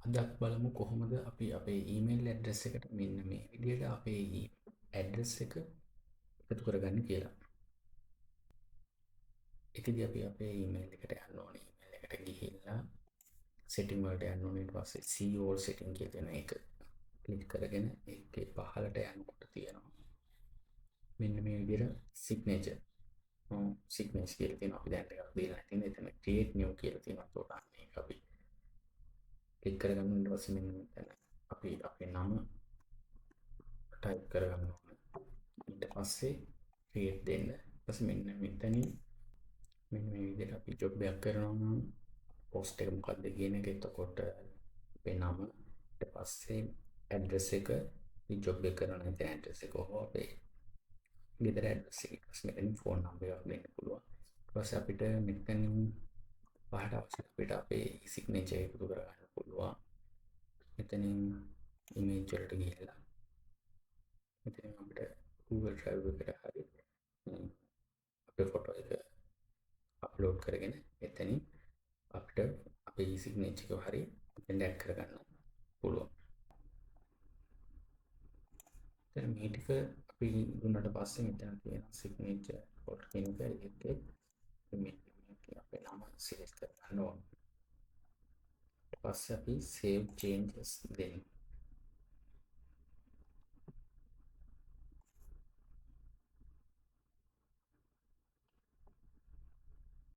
අද අපි බලමු කොහොමද අපි අපේ ඊමේල් ඇඩ්‍රස් එකට මෙන්න මේ විදිහට අපේ ඇඩ්‍රස් එක එකතු කරගන්න කියලා. ඒකදී අපි අපේ ඊමේල් එකට යන්න ඕනේ. ඊමේල් එකට ගිහිල්ලා setting වලට යන්න ඕනේ. ඊට පස්සේ see all setting කියලා තියෙන එක ක්ලික් කරගෙන ඒකේ පහළට යනකොට තියෙනවා මෙන්න මේ විදිහට signature signature කියලා තියෙනවා. අපි දැන් ටිකක් දීලා නැතිනම් එතන create new කියලා තියෙනවා. ඒකට අන්න ඒක අපි ක්ලික් කරගන්න. ඊට පස්සේ මෙන්න මෙතන අපි අපේ නම ටයිප් කරගන්න ඕනේ. ඊට පස්සේ create දෙන්න. ඊට පස්සේ මෙන්න මෙතනින් මෙන්න මේ විදිහට අපි ජොබ් එකක් කරනවා නම් පෝස්ට් එක මොකක්ද කියන එක, එතකොට අපේ නම, ඊට පස්සේ ඇඩ්‍රස් එක, ජොබ් එක කරන තැන ඇඩ්‍රස් එක, හෝ අපේ ගෙදර ඇඩ්‍රස් එක, ඊට පස්සේ මෙතනින් ෆෝන් නම්බර් එකක් දෙන්න පුළුවන්. ඊට පස්සේ අපිට මෙතනින් පහට අවශ්‍ය අපිට අපේ සිග්නේචර් එකතු කරගන්න පුළුවන්. මෙතනින් ඉමේජ් වලට ගිහිල්ලා මෙතනින් අපිට Google Drive එකට හරි අපේ ෆොටෝ එක අප්ලෝඩ් කරගෙන එතනින් අපිට අපේ සිග්නේචර් එක හරි මෙතෙන් ඇඩ් කරගන්න පුළුවන්. දැන් මේ ටික අපි දුන්නට පස්සේ මෙතන තියෙන සිග්නේචර් ෆොටෝ කියන එකේ මේ අපේ නම සිලෙක්ට් කරගන්න ඕනේ. ඊට පස්සේ අපි save changes දෙන්න.